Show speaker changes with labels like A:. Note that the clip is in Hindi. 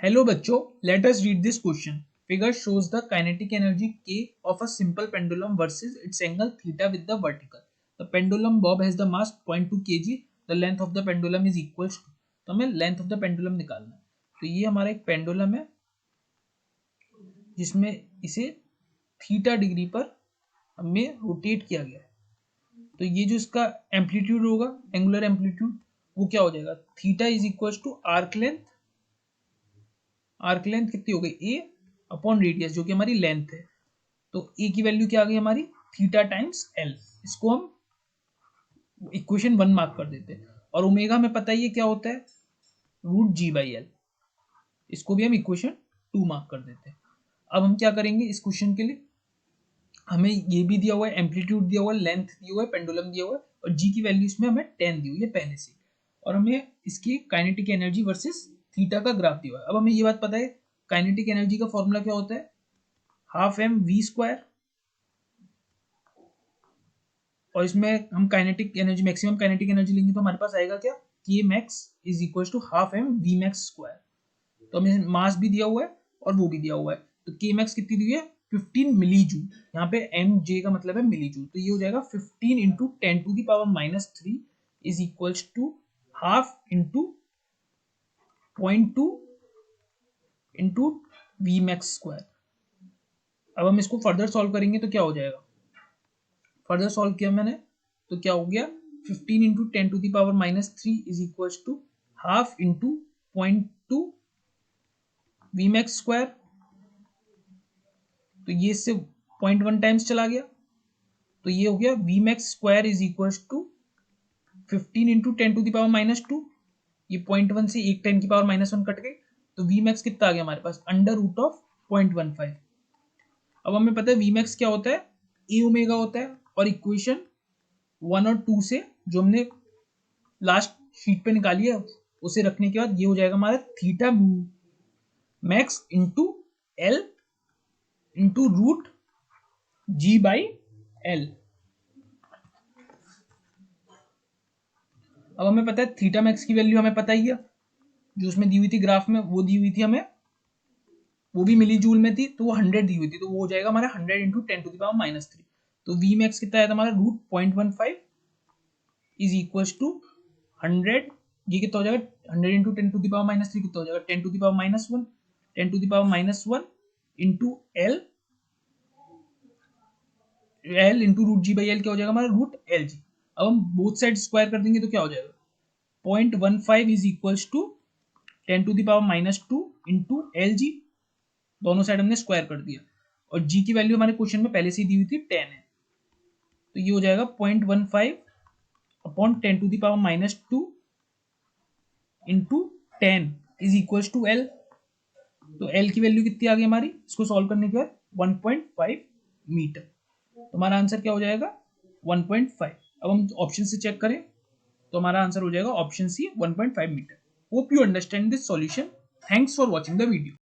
A: Hello बच्चों, let us read this question. Figure shows the kinetic energy K of a simple pendulum versus its angle theta with the vertical. The pendulum bob has the mass 0.2 kg. The length of the pendulum is equals to. तो हमें लेंथ ऑफ द पेंडुलम निकालना है. तो ये हमारा एक पेंडुलम है जिसमें इसे थीटा डिग्री पर हमें रोटेट किया गया है. तो ये जो इसका एम्पलीट्यूड होगा, एंगुलर एम्पलीट्यूड, वो क्या हो जाएगा? Theta is equal to arc length. Arc length कितनी हो गई? ए अपॉन रेडियस, जो कि हमारी लेंथ है. तो ए की वैल्यू क्या आ गई हमारी? Theta times L. इसको हम इक्वेशन 1 मार्क कर देते हैं. और ओमेगा हमें पता ही है क्या होता है, रूट जी बाई एल. इसको भी हम इक्वेशन 2 मार्क कर देते हैं. अब हम क्या करेंगे इस क्वेश्चन के लिए, हमें ये भी दिया हुआ है, एम्पलीट्यूड दिया हुआ है, लेंथ दिया हुआ है, पेंडुलम दिया हुआ है, और जी की वैल्यू इसमें हमें 10 दी हुई है पहले से. और हमें इसकी काइनेटिक एनर्जी वर्सेस थीटा का ग्राफ दिया हुआ है. अब हमें ये बात पता है काइनेटिक एनर्जी का फॉर्मूला क्या होता है, हाफ एम वी स्क्वायर. और इसमें हम kinetic energy, maximum kinetic energy लेंगे तो हमारे पास आएगा क्या, K max is equal to half M V max square. तो हमें मास भी दिया हुआ है और वो भी दिया हुआ है. तो के मैक्स कितनी दी हुई है? 15 मिली जूल. यहाँ पे एम जे का मतलब है मिली जूल. तो ये हो जाएगा 15 into 10 to the power minus 3 is equals to half into 0.2 into V max square. अब हम इसको फर्दर सॉल्व करेंगे तो क्या हो जाएगा, फर्दर सॉल्व किया मैंने तो क्या हो गया, 15 into 10 to the power minus 3 is equals to half into 0.2 V max square. तो ये इससे 0.1 टाइम्स चला गया, तो ये हो गया V max square is equals to 15 into 10 to the power minus 2. ये 0.1 से एक 10 की पावर माइनस 1 कट गई, तो वी मैक्स कितना आ गया हमारे पास, अंडर रूट ऑफ 0.15. अब हमें पता है वी मैक्स क्या होता है, ए ओमेगा होता है. और इक्वेशन 1 और 2 से जो हमने लास्ट शीट पे निकाली है उसे रखने के बाद ये हो जाएगा हमारा theta max into L into root G by L. अब हमें पता है थीटा मैक्स की वैल्यू हमें पता ही है, जो उसमें दी हुई थी ग्राफ में, वो दी हुई थी हमें, वो भी मिली जूल में थी, तो वो 100 दी हुई थी. तो वो हो जाएगा हमारा 100 into 10 to the power minus 3. तो वी मैक्स कितना है हमारा, रूट 0.15 इज इक्वल टू 100. ये कितना हो जाएगा, 100 into 10 to the power minus 3 कितना हो जाएगा, 10 to the power minus 1. 10 to the power minus 1 into L, L into root G by L क्या हो जाएगा हमारा, रूट एल जी. अब हम बोथ साइड स्क्वायर कर देंगे तो क्या हो जाएगा, 0.15 is equals to 10 to the power minus 2 into L G. दोनों साइड हमने स्क्वायर कर दिया, और जी की वैल्यू हमारे क्वेश्चन में पहले से ही दी हुई थी 10 है. तो ये हो जाएगा 0.15 upon 10 to the power minus 2 into 10 is equals to L. तो एल की वैल्यू कितनी आ गई हमारी, इसको सॉल्व करने के बाद 1.5 मीटर. तो हमारा आंसर क्या हो जाएगा, 1.5. अब हम ऑप्शन से चेक करें तो हमारा आंसर हो जाएगा option C, 1.5 metre. Hope you understand this solution. Thanks for watching the video.